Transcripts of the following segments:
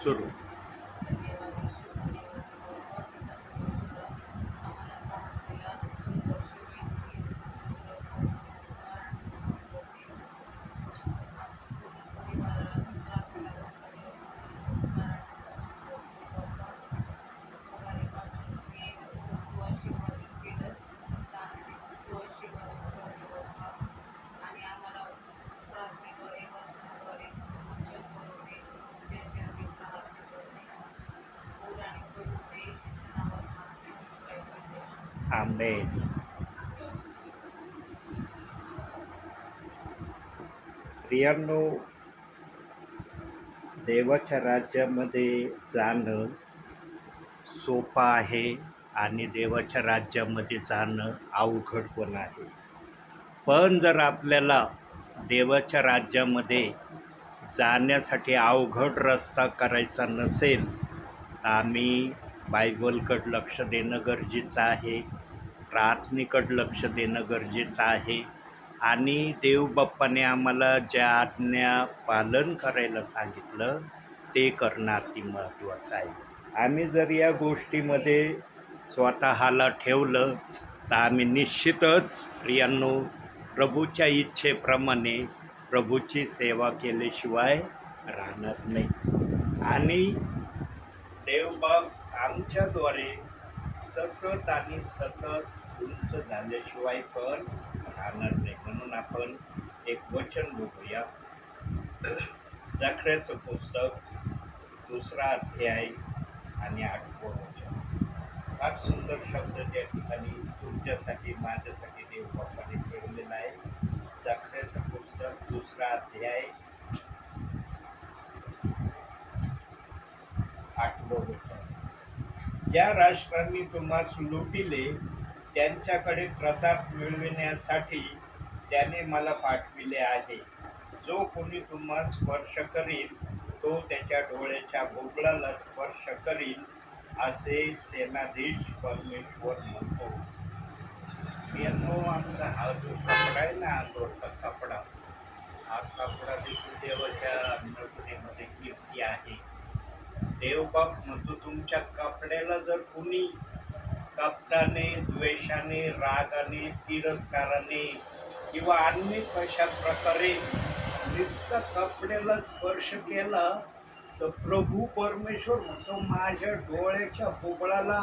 सुरू. आमेन. प्रियांनो, देवाच्या राज्यामध्ये जाणं सोपं आहे आणि देवाच्या राज्यामध्ये जाणं अवघड पण आहे. पण जर आपल्याला देवाच्या राज्यामध्ये जाण्यासाठी अवघड रस्ता करायचा नसेल तर आम्ही बायबलकडं लक्ष देणं गरजेचं आहे, प्रार्थनेकडं लक्ष देणं गरजेचं आहे आणि देवबाप्पाने आम्हाला ज्या आज्ञा पालन करायला सांगितलं ते करणं अति महत्त्वाचं आहे. आम्ही जर या गोष्टीमध्ये स्वतःला ठेवलं तर आम्ही निश्चितच प्रियांनो प्रभूच्या इच्छेप्रमाणे प्रभूची सेवा केल्याशिवाय राहणार नाही आणि देवबाप आमच्याद्वारे सतत आणि सतत उंच झाल्याशिवाय पण राहणार नाही. म्हणून आपण एक वचन बघूया. जकर्याचं पुस्तक 2रा अध्याय आणि 8वं वचन. फार सुंदर शब्द त्या ठिकाणी तुमच्यासाठी माझ्यासाठी देवबापाने ठेवलेला आहे. जकर्याचं पुस्तक 2रा अध्याय 8वं वचन. ज्या राष्ट्रांनी तुम्हास लुटिले त्यांच्याकडे प्रताप मिळविण्यासाठी त्याने मला पाठविले आहे. जो कोणी तुम्हास स्पर्श करील तो त्याच्या डोळ्याच्या बुबुळाला स्पर्श करील असे सेनाधीश परमेश्वर म्हणतो. मित्रांनो, आमचा हा जो कपडा आहे ना, अंगावरचा कपडा, हा कपडा देखील देवाच्या नजरेमध्ये कीर्ती आहे. देवबाप म्हणतो तुमच्या कपड्याला जर कुणी कपटाने, द्वेषाने, रागाने, तिरस्काराने किंवा अन्य कशा प्रकारे नुसतं कपड्याला स्पर्श केला तर प्रभू परमेश्वर म्हणतो माझ्या डोळ्याच्या बुबुळाला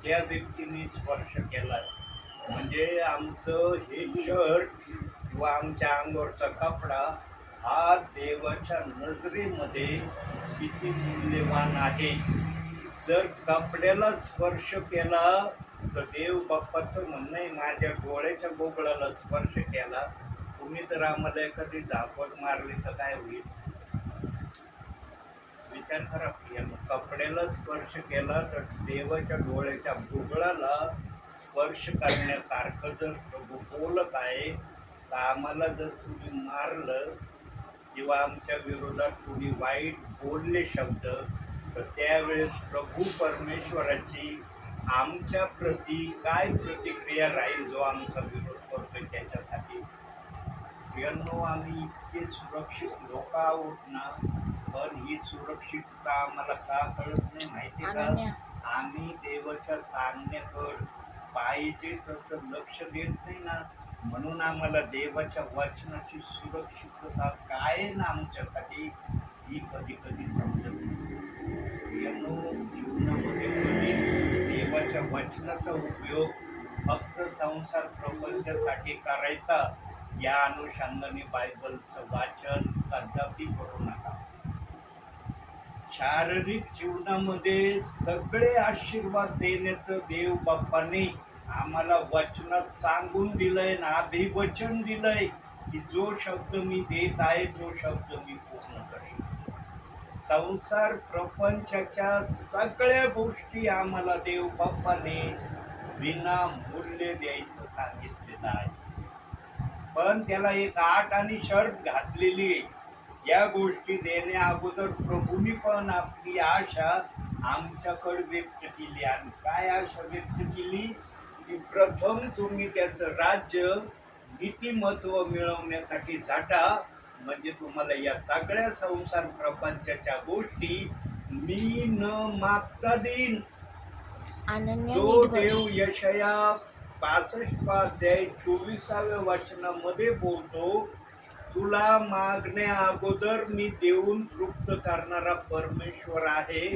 त्या व्यक्तीने स्पर्श केला. म्हणजे आमचं हे शर्ट किंवा आमच्या अंगावरचा कपडा हा देवाच्या नजरेमध्ये किती मूल्यवान आहे. जर कपड्याला स्पर्श केला तर देव बाप्पाचं म्हणणं आहे माझ्या डोळ्याच्या बुबुळाला स्पर्श केला. तुम्ही जर आम्हाला एखादी झापड मारली तर काय होईल? विचार करा प्रियांनो. कपड्याला स्पर्श केला तर देवाच्या डोळ्याच्या बुबुळाला स्पर्श करण्यासारखं जर प्रभू बोलत आहे तर आम्हाला जर तुम्ही मारलं किंवा आमच्या विरोधात कोणी वाईट बोलले शब्द तर त्यावेळेस प्रभू परमेश्वराची आमच्या प्रती काय प्रतिक्रिया राहील जो आमचा विरोध करतोय त्याच्यासाठी. प्रियांनो, आम्ही इतके सुरक्षित लोक आहोत ना, पण ही सुरक्षितता आम्हाला का कळत नाही माहिती का? आम्ही देवाच्या सांगण्याकडे पाहिजे तसं लक्ष देत नाही ना, म्हणून आम्हाला देवाच्या वचनाची सुरक्षितता काय ना आमच्यासाठी ही कधी कधी समजत नाही. जीवनामध्ये कधीच देवाच्या वचनाचा उपयोग फक्त संसार प्रपंचासाठी करायचा या अनुषंगाने बायबलचं वाचन कदापि करू नका. शारीरिक जीवनामध्ये सगळे आशीर्वाद देण्याचं देव बाप्पाने आम्हाला वचनात सांगून दिलंय ना, अभिवचन दिलंय की जो शब्द मी देत आहे तो शब्द मी पूर्ण करेन. संसार प्रपंचाच्या सगळ्या गोष्टी आम्हाला देव बाप्पाने विना मूल्य द्यायचं सांगितलेलं आहे. पण त्याला एक अट आणि शर्त घातलेली आहे. या गोष्टी देण्या अगोदर प्रभूंनी पण आपली आशा आमच्याकडे व्यक्त केली. आणि काय आशा व्यक्त केली की प्रथम तुम्ही त्याचं राज्य नीतिमत्व मिळवण्यासाठी झटा, म्हणजे तुम्हाला या सगळ्या संसार प्रपंचाच्या गोष्टी मी न मागता देईन. अनन्या तो नीट देव बस. यशया 65 अध्याय 24व्या वचनामध्ये बोलतो, तुला मागण्या अगोदर मी देऊन तृप्त करणारा परमेश्वर आहे.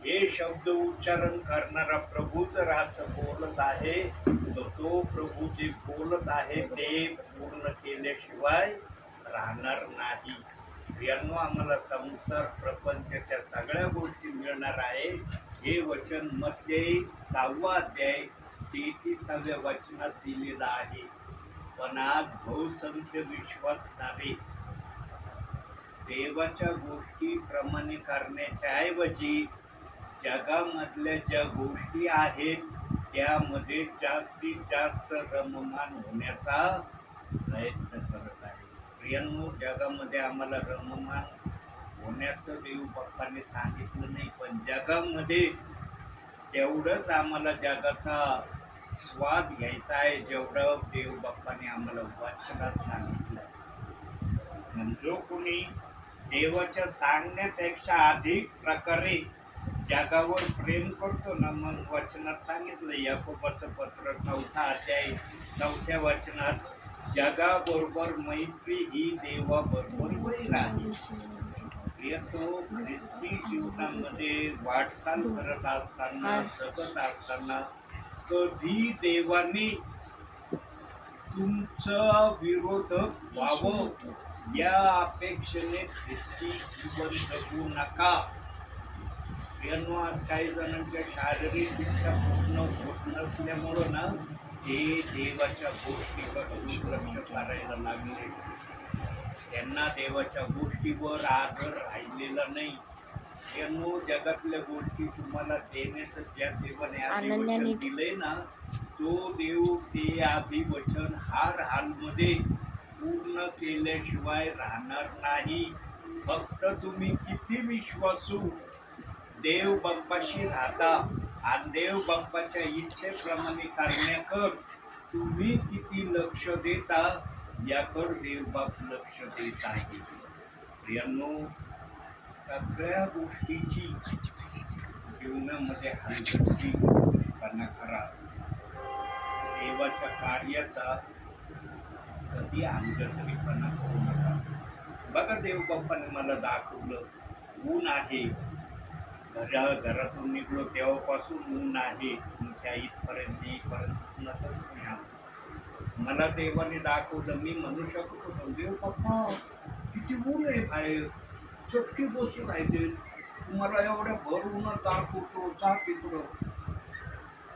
हे शब्द उच्चारण करणारा प्रभू जर असं बोलत आहे, तर तो प्रभू जे बोलत आहे ते पूर्ण केल्याशिवाय राहणार नाही. यांनो आम्हाला संसार प्रपंचाच्या सगळ्या गोष्टी मिळणार आहे. हे वचन मत्ती 6 अध्याय 33व्या वचनात दिलेलं आहे. पण आज बहुसंख्य विश्वासणारे देवाच्या गोष्टी प्रमाणे करण्याच्या ऐवजी जगामधल्या ज्या गोष्टी आहेत त्यामध्ये जास्तीत जास्त रममान होण्याचा प्रयत्न करत आहे. प्रियांनो, जगामध्ये आम्हाला रममान होण्याचं देव बाप्पाने सांगितलं नाही, पण जगामध्ये तेवढंच आम्हाला जगाचा स्वाद घ्यायचा आहे जेवढं देव बाप्पाने आम्हाला वचनात सांगितलं. जो कोणी देवाच्या सांगण्यापेक्षा अधिक प्रकारे जगावर प्रेम करतो ना, मग वचनात सांगितलं याकोबाचं पत्र 4 अध्याय 4 वचनात, जगाबरोबर मैत्री ही देवाबरोबर वैर आहे. तो ख्रिस्ती जीवनामध्ये वाटचाल करत असताना, जगत असताना कधी देवाने तुमचं विरोधक व्हावं या अपेक्षेने ख्रिस्ती जीवन जगू नका. आज काही जणांच्या शारीरिक इच्छा पूर्ण होत नसल्यामुळं ना ते देवाच्या गोष्टीकडे दुर्लक्ष करायला लागले. त्यांना देवाच्या गोष्टीवर आदर राहिलेला नाही. त्यांनो जगातल्या गोष्टी तुम्हाला देण्याचं ज्या देवाने आधी दिलंय ना, तो देव ते आधी वचन हार हालमध्ये पूर्ण केल्याशिवाय राहणार नाही. फक्त तुम्ही किती विश्वासू देव बाप्पाशी राहता आणि देव बाप्पाच्या इच्छेप्रमाणे करण्याकर तुम्ही किती लक्ष देता याकडे देव बाप लक्ष देत आहे. प्रियांनो, सगळ्या गोष्टीची जीवनामध्ये हलगर्जीपणा करा. देवाच्या कार्याचा कधी हलगर्जीपणा करू नका. बघा, देव बाप्पाने मला दाखवलं, ऊन आहे, घरातून निघलो तेव्हापासून ऊन आहे, तुमच्या इथपर्यंत नकच मी आलो. मला देवाने दाखवलं, मी म्हणू शकत होतो, देव बाप्पा किती ऊन आहे बाहेर, चटकी बसून राहते, तुम्हाला एवढ्या भरून दाखवतो, जा तिकडं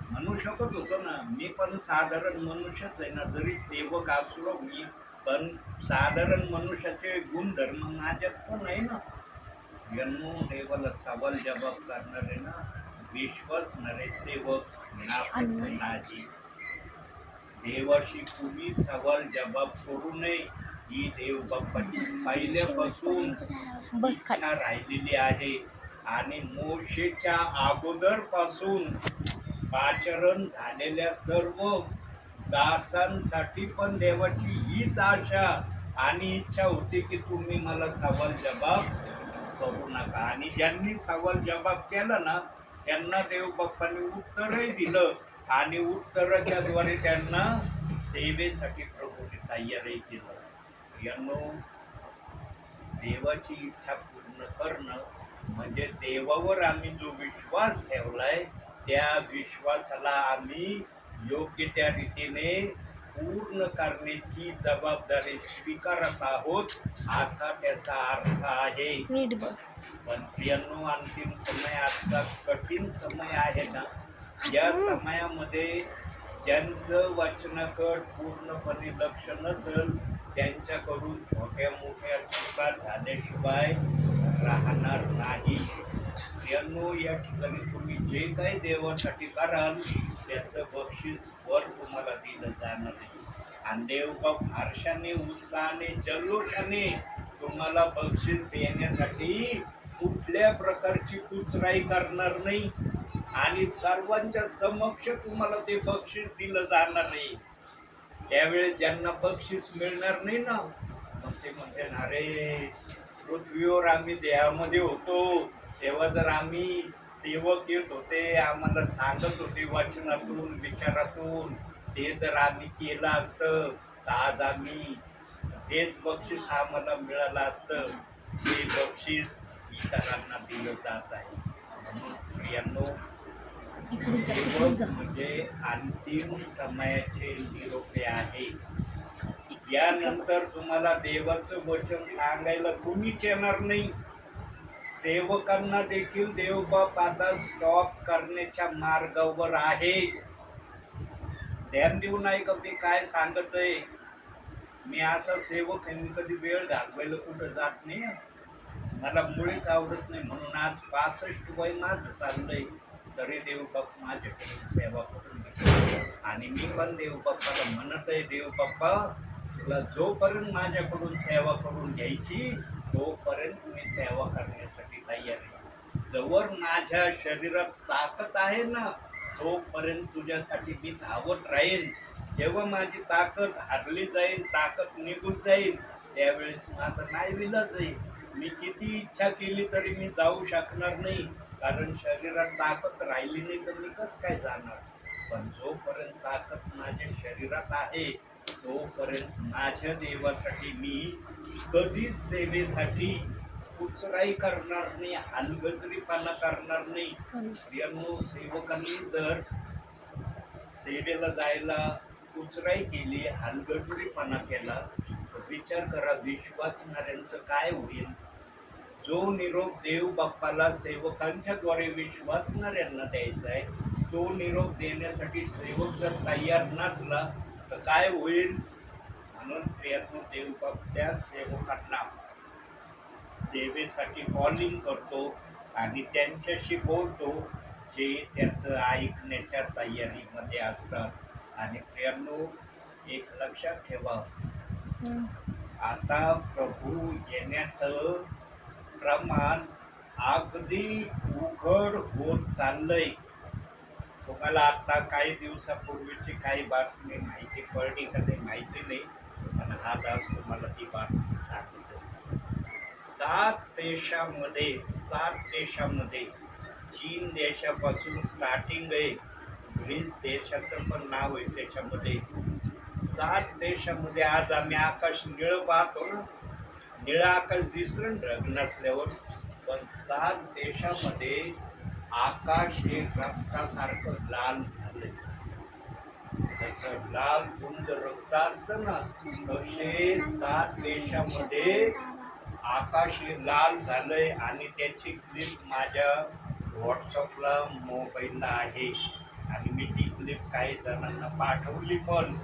म्हणू शकत होतो ना. मी पण साधारण मनुष्यच आहे ना, जरी सेवक असलो मी, पण साधारण मनुष्याचे गुणधर्म माझ्यात पण आहे ना. जन्म देवाला सवाल जबाब करणारे ना, विश्वासणारे सेवक नाही. देवाशी कुणी सवाल जबाब करू नये ही देव बाप्पाची पहिल्यापासून इच्छा राहिलेली आहे. आणि मोशेच्या अगोदर पासून आचरण झालेल्या सर्व दासांसाठी पण देवाची हीच आशा आणि इच्छा होती की तुम्ही मला सवाल जबाब करू नका. आणि ज्यांनी सवाल जबाब केला ना, त्यांना देव बाप्पाने उत्तरही दिलं आणि उत्तराच्या द्वारे त्यांना सेवेसाठी प्रभूने तयारही केलं. यांनो, देवाची इच्छा पूर्ण करणं म्हणजे देवावर आम्ही जो विश्वास ठेवलाय त्या विश्वासाला आम्ही योग्य त्या रीतीने पूर्ण करण्याची जबाबदारी स्वीकारत आहोत, असा त्याचा अर्थ आहे. पण प्रियांनो, अंतिम समय आजचा कठीण समय आहे ना, या समयामध्ये ज्यांचं वचनाकड पूर्णपणे लक्ष नसेल त्यांच्याकडून छोट्या मोठ्या चुका झाल्याशिवाय राहणार नाही. यांनो, या ठिकाणी तुम्ही जे काही देवासाठी कराल त्याचं बक्षीस वर तुम्हाला दिलं जाणार आहे. आणि देवबाप हर्षाने, उत्साहाने, जल्लोषाने तुम्हाला बक्षीस देण्यासाठी कुठल्या प्रकारची कुचराई करणार नाही आणि सर्वांच्या समक्ष तुम्हाला ते बक्षीस दिलं जाणार नाही. त्यावेळेस ज्यांना बक्षीस मिळणार नाही ना, मग ते म्हणते, अरे पृथ्वीवर आम्ही देहामध्ये होतो, तेव्हा जर आम्ही सेवक येत होते, आम्हाला सांगत होते वचनातून विचारातून, ते जर आम्ही केलं असतं तर आज आम्ही तेच बक्षीस आम्हाला मिळालं असतं. ते बक्षीस इतरांना दिलं जात आहे. म्हणून प्रियांनो, इकडून जा, इकडून सेवक जा. म्हणजे अंतिम समयाचे निरोपे आहे. यानंतर तुम्हाला देवाचं वचन सांगायला कुणीच येणार नाही. सेवकांना देखील देवबाप आता स्टॉप करण्याच्या मार्गावर आहे. ध्यान देऊन ऐका ते काय सांगतय. मी असा सेवक आहे, मी कधी वेळ घालवायला कुठं जात नाही. मला मुळीच आवडत नाही. म्हणून आज 65 वय माझं चाललंय, तरी देवबाप माझ्याकडून सेवा करून घेतो. आणि मी पण देवबाप्पाला म्हणत आहे, देवबाप्पा तुला जोपर्यंत माझ्याकडून सेवा करून घ्यायची तोपर्यंत मी सेवा करण्यासाठी तयार आहे. जवळ माझ्या शरीरात ताकद आहे ना तोपर्यंत तुझ्यासाठी मी धावत राहीन. जेव्हा माझी ताकद हरली जाईल, ताकद निघून जाईल, त्यावेळेस माझं नाईलाज आहे. मी किती इच्छा केली तरी मी जाऊ शकणार नाही, कारण शरीरात ताकद राहिली नाही तर मी कसं काय जाणार. पण जोपर्यंत ताकद माझ्या शरीरात आहे तोपर्यंत माझ्या देवासाठी मी कधीच सेवेसाठी कुचराई करणार नाही, हलगजरीपणा करणार नाही. चल. प्रियांनो, सेवकांनी जर सेवेला जायला कुचराई केली, हलगजरीपणा केला, तर विचार करा विश्वासणाऱ्यांचं काय होईल. जो निरोप देव बाप्पाला सेवकांच्या द्वारे विश्वासणाऱ्यांना द्यायचा आहे, तो निरोप देण्यासाठी सेवक जर तयार नसला तर काय होईल. म्हणून प्रियांनो, देव बाप त्या सेवकांना सेवेसाठी कॉलिंग करतो आणि त्यांच्याशी बोलतो जे त्याचं ऐकण्याच्या तयारीमध्ये असतात. आणि प्रियांनो, एक लक्षात ठेवा, हं. आता प्रभू येण्याचं प्रमाण अगदी उघड होत चाललंय. तुम्हाला आता काही दिवसापूर्वीची काही बातमी माहिती पडली का ते माहिती नाही, पण हा दास तुम्हाला ती बातमी सांगतो. 7 देशामध्ये चीन देशापासून स्टार्टिंग आहे, ग्रीस देशाचं पण नाव आहे त्याच्यामध्ये. 7 देशामध्ये आज आम्ही आकाश निळं पाहतो ना, निळं आकाश दिसलं ना ढग नसल्यावर, पण 7 देशामध्ये आकाश हे रक्तासारखं लाल झालंय. जसं लाल गुंद रक्त असतं ना, तसे 7 देशामध्ये आकाश हे लाल झालंय. आणि त्याची क्लिप माझ्या व्हॉट्सअपला मोबाईलला आहे आणि मी ती क्लिप काही जणांना पाठवली पण.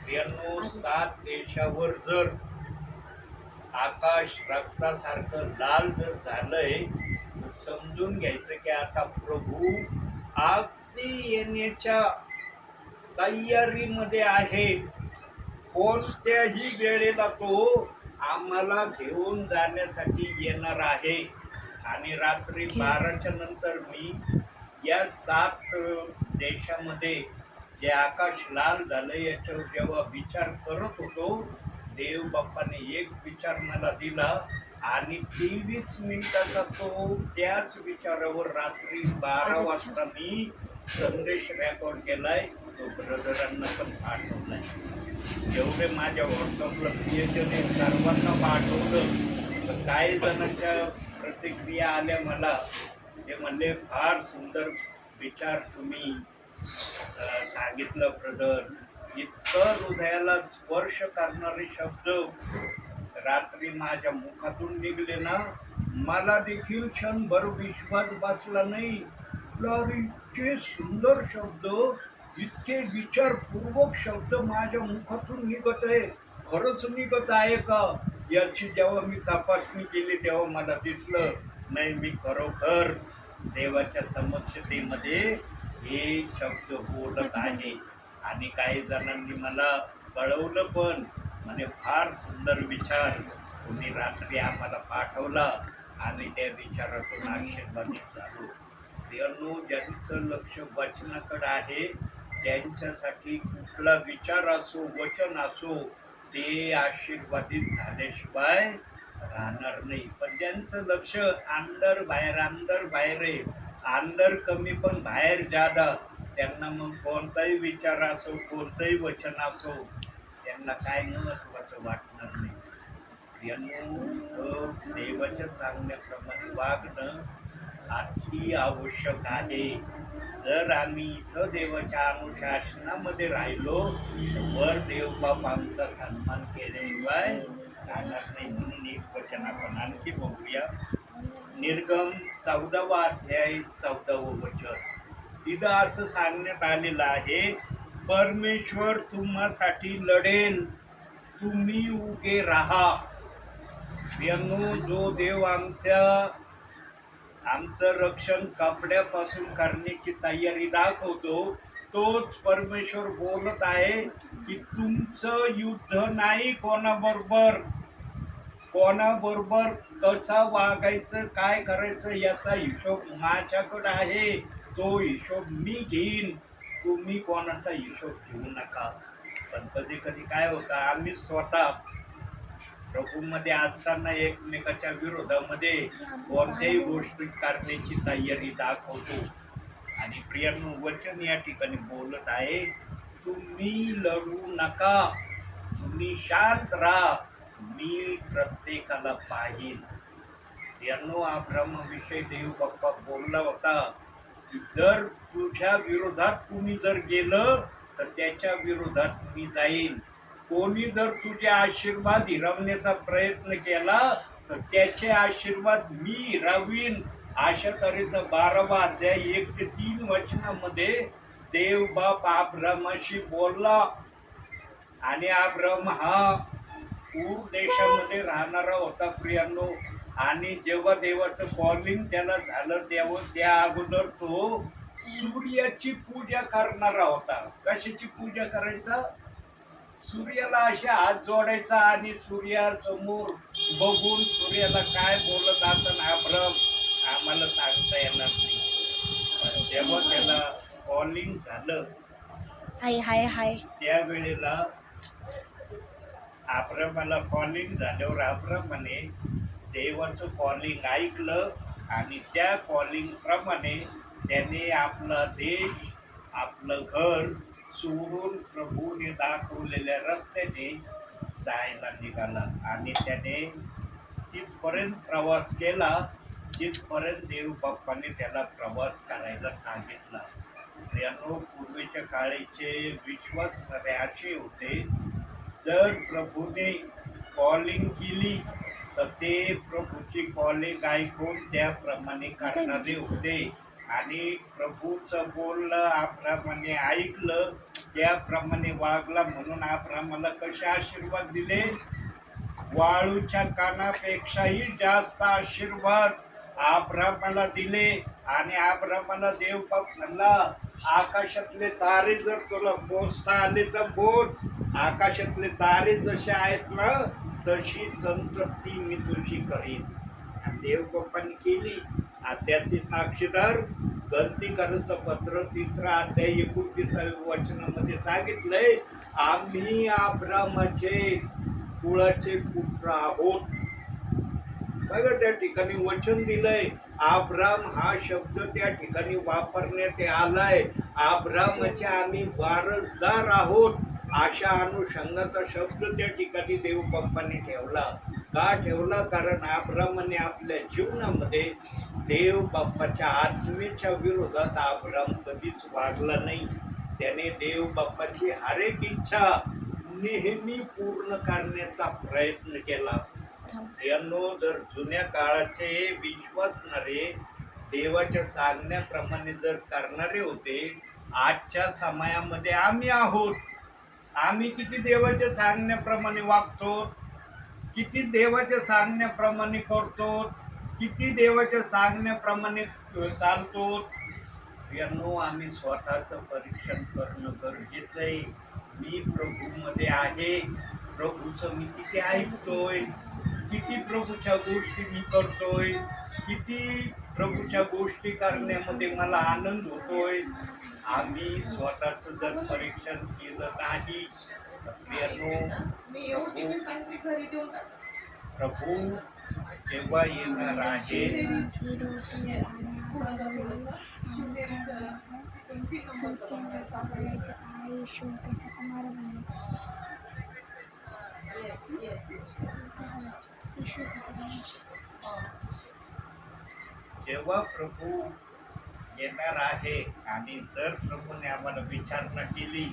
प्रियांनो, 7 देशावर जर आकाश रक्तासारखं लाल जर झालंय तर समजून घ्यायचं की आता प्रभू अगदी येण्याच्या तयारीमध्ये आहे. कोणत्याही वेळेला तो आम्हाला घेऊन जाण्यासाठी येणार आहे. आणि रात्री 12च्या नंतर मी या 7 देशामध्ये जे आकाश लाल झालं याच्यावर जेव्हा विचार करत होतो, देव बाप्पाने एक विचार मला दिला आणि 23 मिनिटाचा तो त्याच विचारावर रात्री 12 वाजता मी संदेश रेकॉर्ड केलाय, तो ब्रदरांना पण पाठवलाय. जेवढे माझ्या व्हॉट्सअपला प्रियजने सर्वांना पाठवलं, तर काही जणांच्या प्रतिक्रिया आल्या मला. ते म्हणले फार सुंदर विचार तुम्ही सांगितलं ब्रदर. इतकं हृदयाला स्पर्श करणारे शब्द रात्री माझ्या मुखातून निघले ना, मला देखील क्षणभर विश्वास बसला नाही. इतके सुंदर शब्द, इतके विचारपूर्वक शब्द माझ्या मुखातून निघत आहे, खरंच निघत आहे का याची जेव्हा मी तपासणी केली तेव्हा मला दिसलं नाही, मी खरोखर देवाच्या समक्षतेमध्ये हे शब्द बोलत आहे. आणि काही जणांनी मला कळवलं पण, म्हणे फार सुंदर विचार तुम्ही रात्री आम्हाला पाठवला आणि त्या विचारातून आशीर्वादित झालो. प्रियांनो, ज्यांचं लक्ष वचनाकडे आहे त्यांच्यासाठी कुठला विचार असो, वचन असो, ते आशीर्वादित झाल्याशिवाय राहणार नाही. पण ज्यांचं लक्ष अंदर बाहेर आहे, अंदर कमी पण बाहेर जादा, त्यांना मग कोणताही विचार असो, कोणतंही वचन असो, त्यांना काय महत्वाचं वाटणार नाही. देवाच्या सांगण्याप्रमाणे वागणं अति आवश्यक आहे. जर आम्ही इथं देवाच्या अनुशासनामध्ये राहिलो तर वर देवबाप आमचा सन्मान केल्याशिवाय राहणार नाही. म्हणून एक वचन आपण आणखी बघूया. निर्गम 14वा अध्याय 14वं वचन. तिथं असं सांगण्यात आलेलं आहे, परमेश्वर तुम्हासाठी लढेल, तुम्ही उभे राहा. जो देव आमचं रक्षण कपड्यापासून करण्याची तयारी दाखवतो, तोच परमेश्वर बोलत आहे की तुमचं युद्ध नाही कोणाबरोबर कसं वागायचं, काय करायचं याचा हिशोब माझ्याकडे आहे. तो हिशोब मी घेईन, तुम्ही कोणाचा हिशोब घेऊ नका. पण कधी कधी काय होतं, आम्ही स्वतः प्रभूमध्ये असताना एकमेकाच्या विरोधामध्ये कोणत्याही गोष्टी करण्याची तयारी दाखवतो. आणि प्रियांनो, वचन या ठिकाणी बोलत आहे, तुम्ही लढू नका, तुम्ही शांत राहा, मी प्रत्येकाला पाहिन. प्रियांनो, अब्राहामाविषयी देव बाप्पा बोलला होता की जर तुझ्या विरोधात कुणी जर गेलं तर त्याच्या विरोधात मी जाईन. कोणी जर तुझे आशीर्वाद हिरवण्याचा प्रयत्न केला तर त्याचे आशीर्वाद मी हिरावीन. अशा तऱ्हेचा 12वा अध्याय 1 ते 3 वचनामध्ये देव बाप अब्राहामाशी बोलला. आणि अब्राहाम हा पूर देशामध्ये राहणारा होता प्रियांनो. आणि जेव्हा देवाचं कॉलिंग त्याला झालं तेव्हा त्या अगोदर तो सूर्याची पूजा करणारा होता. कशाची पूजा करायचा? सूर्याला असे हात जोडायचा आणि सूर्यासमोर बघून सूर्याला काय बोलत असेल अब्राम आम्हाला सांगता येणार नाही. पण जेव्हा त्याला कॉलिंग झालं त्यावेळेला अब्रामाला कॉलिंग झाल्यावर अब्रामाने देवाचं कॉलिंग ऐकलं आणि त्या कॉलिंग प्रमाणे त्याने आपला देश, आपलं घर सोडून प्रभूने दाखवलेल्या रस्त्याने जायला निघाला. आणि त्याने तिथपर्यंत प्रवास केला जिथपर्यंत देव बाप्पाने त्याला प्रवास करायला सांगितला. यानो, पूर्वीच्या काळीचे विश्वासणारे असे होते, जर प्रभूने कॉलिंग केली तर ते प्रभूची कॉलिंग ऐकून त्याप्रमाणे करणारे होते. आणि प्रभूचं बोलणं अब्रामाने ऐकलं, त्याप्रमाणे वागला. म्हणून अब्रामाला कसे आशीर्वाद दिले? वाळूच्या कानापेक्षाही जास्त आशीर्वाद अब्रामाला दिले. आणि अब्रामाला देव बाप म्हणला, आकाशातले तारे जर तुला मोजता आले तर मोज. आकाशातले तारे जसे आहेत ना तशी संतती मी तुझी करीन. देव बाप्पाने केली. त्याचे साक्षीदार गलतीकरांचं पत्र 3रा अध्याय 29व्या वचनामध्ये सांगितलंय, आम्ही अब्रामाचे कुळाचे पुत्र आहोत. बघा, त्या ठिकाणी वचन दिलंय. अब्राम हा शब्द त्या ठिकाणी वापरण्यात आलाय. अब्रामाचे आम्ही वारसदार आहोत अशा अनुषंगाचा शब्द त्या ठिकाणी देव बाप्पाने ठेवला. का ठेवला? कारण अब्रामाने आपल्या जीवनामध्ये देव बाप्पाच्या आत्मेच्या विरोधात अब्राम कधीच वागला नाही. त्याने देव बाप्पाची हर एक इच्छा नेहमी पूर्ण करण्याचा प्रयत्न केला. यांनो, जर जुन्या काळाचे विश्वासणारे देवाच्या सांगण्याप्रमाणे जर करणारे होते, आजच्या समयामध्ये आम्ही आहोत. आम्ही किती देवाच्या सांगण्याप्रमाणे वागतो, किती देवाच्या सांगण्याप्रमाणे करतो, किती देवाच्या सांगण्याप्रमाणे चालतो. यांनो, आम्ही स्वतःचं परीक्षण करणं गरजेचं आहे. मी प्रभूमध्ये आहे, प्रभूचं मी किती ऐकतोय, किती प्रभूच्या गोष्टी मी करतोय, किती प्रभूच्या गोष्टी करण्यामध्ये मला आनंद होतोय. आम्ही स्वतःचं जर परीक्षण केलं नाही तर प्रभू केव्हा येणार आहे ही रोटी आहे शेवटचा समारंभ ईश्वर जेव्हा प्रभू येणार आहे आणि जर प्रभूने आम्हाला विचारणा केली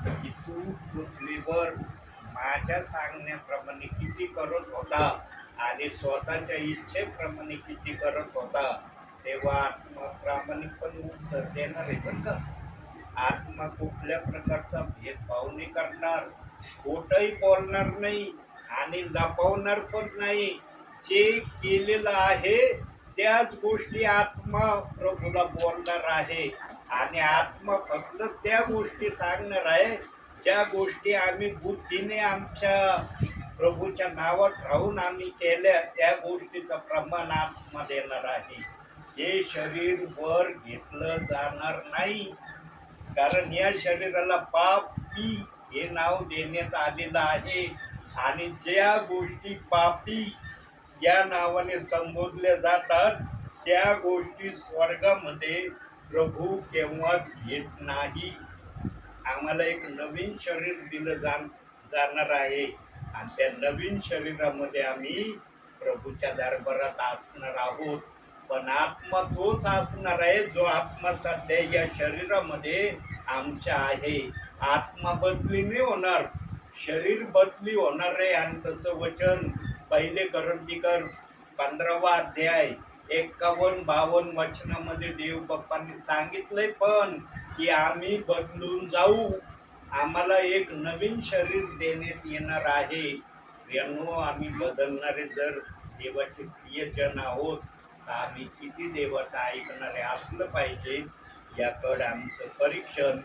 की तू पृथ्वीवर माझ्या सांगण्याप्रमाणे किती करत होता आणि स्वतःच्या इच्छेप्रमाणे किती करत होता, तेव्हा आत्मा प्रामाणिकपणे उत्तर देणार आहे. बरं का, आत्मा कुठल्या प्रकारचा भेदभाव नाही करणार, खोटही बोलणार नाही आणि लपवणार पण नाही. जे केलेलं आहे त्याच गोष्टी आत्मा प्रभूला बोलणार आहे आणि आत्मा फक्त त्या गोष्टी सांगणार आहे ज्या गोष्टी आम्ही बुद्धीने आमच्या प्रभूच्या नावात राहून आम्ही केल्या, त्या गोष्टीचं प्रमाण आत्मा देणार आहे. हे शरीर वर घेतलं जाणार नाही, कारण या शरीराला पापी हे नाव देण्यात आलेलं आहे आणि ज्या गोष्टी पापी या नावाने संबोधल्या जातात त्या गोष्टी स्वर्गामध्ये प्रभू केव्हाच घेत नाही. आम्हाला एक नवीन शरीर दिलं जाणार आहे आणि त्या नवीन शरीरामध्ये आम्ही प्रभूच्या दरबारात असणार आहोत. पण आत्मा तोच असणार आहे जो आत्मा सध्या या शरीरामध्ये आमच्या आहे. आत्मा बदली नाही होणार, शरीर बदली होणार आहे. आणि तसं वचन पहिले करंतीकर 15वा अध्याय 51-52 वचनामध्ये देव बाप्पांनी सांगितलंय पण की आम्ही बदलून जाऊ, आम्हाला एक नवीन शरीर देण्यात येणार आहे. यांनो, आम्ही बदलणारे जर देवाचे प्रियजन आहोत तर आम्ही किती देवाचं ऐकणारे असलं पाहिजे याकडे आमचं परीक्षण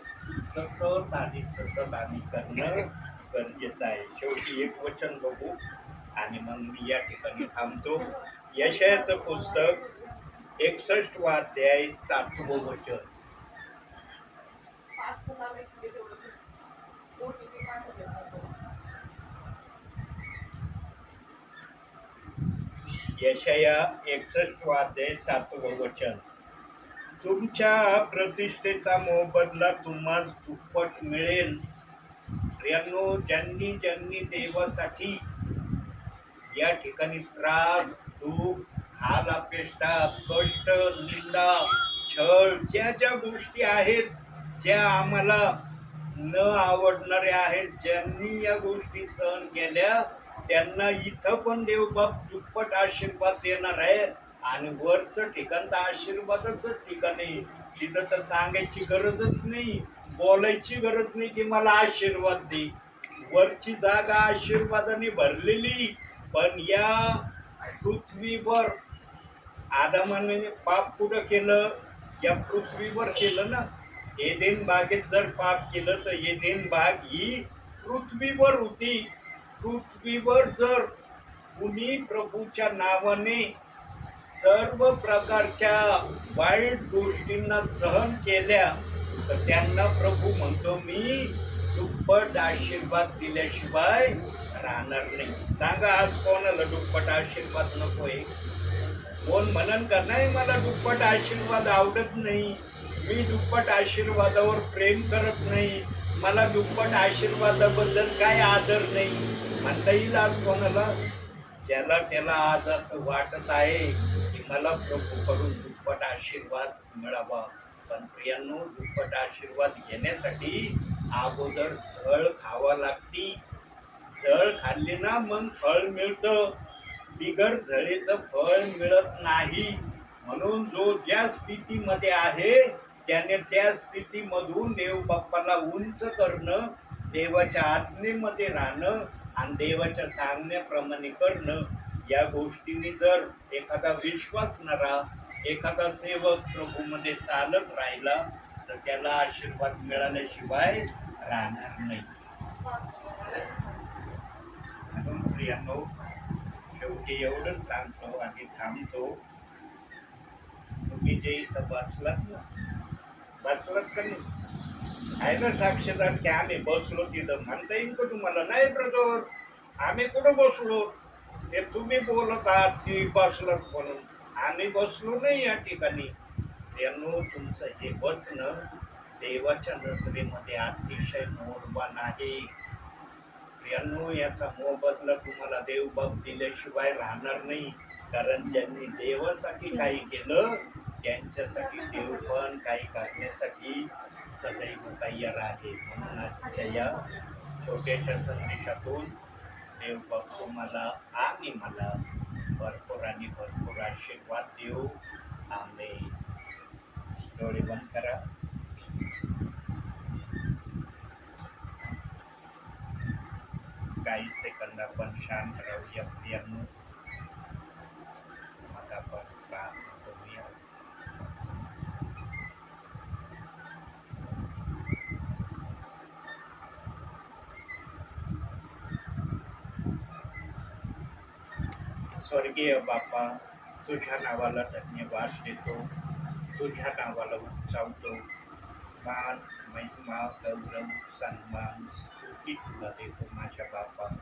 सतत आणि सतत आम्ही करणं गरजेचं आहे. शेवटी एक वचन बघू आणि मग मी या ठिकाणी थांबतो. यशायाचं पुस्तक 61वा अध्याय 7वं वचन. यशाया 61वा अध्याय 7वं वचन. तुमच्या प्रतिष्ठेचा मोबदला तुम्हाला दुप्पट मिळेल. प्रियांनो, ज्यांनी ज्यांनी देवासाठी या ठिकाणी त्रास, दुःख, हाल अपेष्टा, कष्ट, निंदा, छळ, ज्या ज्या गोष्टी आहेत ज्या आम्हाला न आवडणाऱ्या आहेत, ज्यांनी या गोष्टी सहन केल्या त्यांना इथं पण देवबाप दुप्पट आशीर्वाद देणार आहे. आणि वरचं ठिकाण तर आशीर्वादाचं ठिकाण आहे, तिथं तर सांगायची गरजच नाही, बोलायची गरज नाही की मला आशीर्वाद दे. वरची जागा आशीर्वादाने भरलेली. पण या पृथ्वीवर आदामाने पाप कुठं केलं? या पृथ्वीवर केलं ना. एदेन बागेत जर पाप केलं तर एदेन बाग ही पृथ्वीवर होती. पृथ्वीवर जर कुणी प्रभूच्या नावाने सर्व प्रकारच्या वाईट गोष्टींना सहन केल्या तर त्यांना प्रभू म्हणतो मी दुप्पट आशीर्वाद दिल्याशिवाय राहणार नाही. सांगा आज कोणाला दुप्पट आशीर्वाद नकोय? कोण म्हणन का नाही मला दुप्पट आशीर्वाद आवडत नाही, मी दुप्पट आशीर्वादावर प्रेम करत नाही, मला दुप्पट आशीर्वादाबद्दल काय आदर नाही म्हणता येईल आज कोणाला? ज्याला त्याला आज असं वाटत आहे की मला प्रभूकडून दुप्पट आशीर्वाद मिळावा. पण प्रियांनो, दुप्पट आशीर्वाद घेण्यासाठी अगोदर झळ खावा लागती. झळ खाल्ली ना मग फळ मिळतं, बिगर झळीचं फळ मिळत नाही. म्हणून जो ज्या स्थितीमध्ये आहे त्याने त्या स्थितीमधून देव बाप्पाला उंच करणं, देवाच्या आज्ञेमध्ये राहणं आणि देवाच्या सांगण्याप्रमाणे करणं. या गोष्टींनी जर एखादा विश्वासणारा, एखादा सेवक प्रभूमध्ये चालत राहिला तर त्याला आशीर्वाद मिळाल्याशिवाय राहणार नाही. म्हणून प्रियांनो, शेवटी एवढंच सांगतो आणि थांबतो. तुम्ही जे इथं बसलात का नाही? आहे ना साक्षीदार की आम्ही बसलो तिथं? म्हणता येईल का तुम्हाला? नाही ब्रदर, आम्ही कुठं बसलो? हे तुम्ही बोलत आहात की बसलं म्हणून. आम्ही बसलो नाही या ठिकाणी. यांनो तुमचं हे बसणं देवाच्या नजरेमध्ये अतिशय मौल्यवान आहे. यांनो याचा मोबदला तुम्हाला देवबाप दिल्याशिवाय राहणार नाही. कारण ज्यांनी देवासाठी काही केलं त्यांच्यासाठी देव पण काही करण्यासाठी सदैव तयार आहे. म्हणून आजच्या या छोट्याशा संदेशातून देवबाप तुम्हाला आणि मला भरपूर आणि भरपूर आशीर्वाद देऊ. आमेन. डोळे बंद करा. काही सेकंद आपण शांत राहूया प्रियांनो. मग आपण प्रार्थना करूया. स्वर्गीय बापा, तुझ्या नावाला धन्यवाद देतो, तुझ्या नावाला उंचावतो. मान, महिमा, गौरव, सन्मान, स्तुती तुला देतो माझ्या बापा.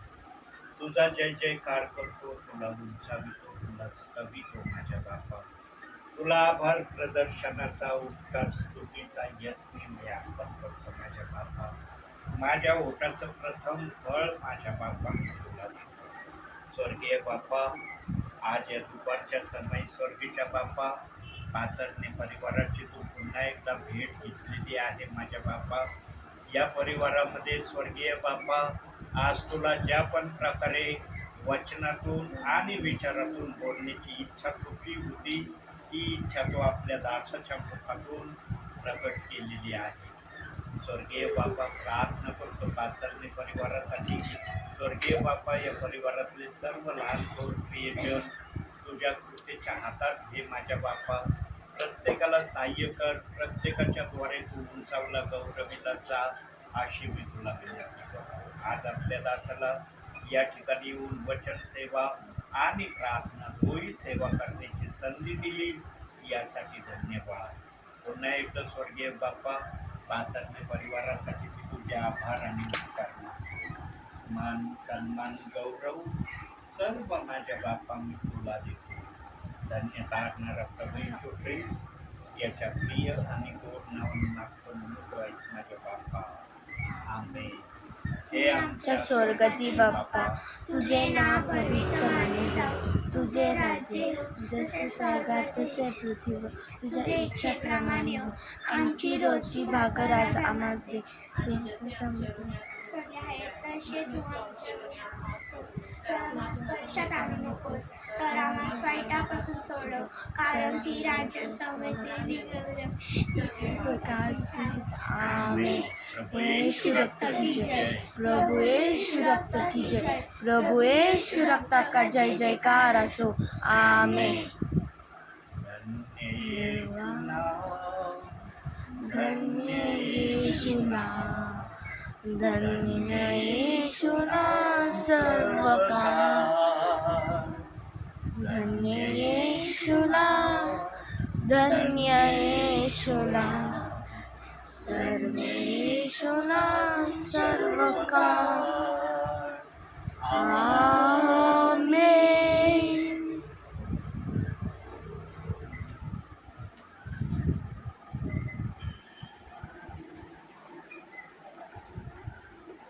तुझा जय जयकार करतो, तुला उंचावितो, तुला स्तवितो माझ्या बापा. तुला आभार प्रदर्शनाचा उपकार स्तुतीचा यत्न मी अर्पण करतो माझ्या बापा. माझ्या ओटाचं प्रथम फळ माझ्या बापा मी तुला देतो. स्वर्गीय बापा, आज या दुपारच्या समय स्वर्गीच्या बापा पाचरणे परिवाराची तू पुन्हा एकदा भेट घेतलेली आहे माझ्या बापा. या परिवारामध्ये स्वर्गीय बापा आज तुला ज्या पण प्रकारे वचनातून आणि विचारातून बोलण्याची इच्छा तुझी होती ती इच्छा तू आपल्या दासाच्या मुखातून प्रकट केलेली आहे. स्वर्गीय बापा प्रार्थना करतो पाचरणे परिवारासाठी. स्वर्गीय बापा या परिवारातले सर्व लहान थोर प्रियजन तुझ्या कृपेच्या हातात घे माझ्या बापा. प्रत्येकाला सहाय्य कर, प्रत्येकाच्या द्वारे तू उंचावला गौरविला जा अशी मी तुला विनंती करतो. आज आपल्या दासाला या ठिकाणी येऊन वचन सेवा आणि प्रार्थना दोही सेवा करण्याची संधी दिली यासाठी धन्यवाद. पुन्हा एकदा स्वर्गीय बापा पाचरणे परिवारासाठी मी तुझे आभार आणि नमस्कार मानतो. मान, सन्मान, गौरव सर्व माझ्या बापा मी तुला देतो. धन्य तारणारा प्रभू येशू ख्रिस्त याच्या प्रिय आणि गोड नावाने मागतो म्हणून माझ्या बापा. आमेन. हे आमच्या स्वर्गती बाप्पा, तुझे नाव पवित्र मानले जावे. तुझे राज्य जसे स्वर्गात तसे पृथ्वीवर तुझ्या इच्छेप्रमाणे हो. आमची रोजची भाकर आज आम्हास दे. तुमचं परीक्षात आणू नकोस, तर आम्हाला वाईटापासून सोडव. कारण की राज्य, समृद्धी, आमेन. येशू रक्त की जय, प्रभु येशू रक्त की जय, प्रभु येशू रक्त का जय जयकार असो. आमेन. धन्य येशू नाम, धन्य येशू नाम सर्व काळ. धन्य येशू नाम, धन्य येशू नाम सर्व येशू नाम सर्व काळ.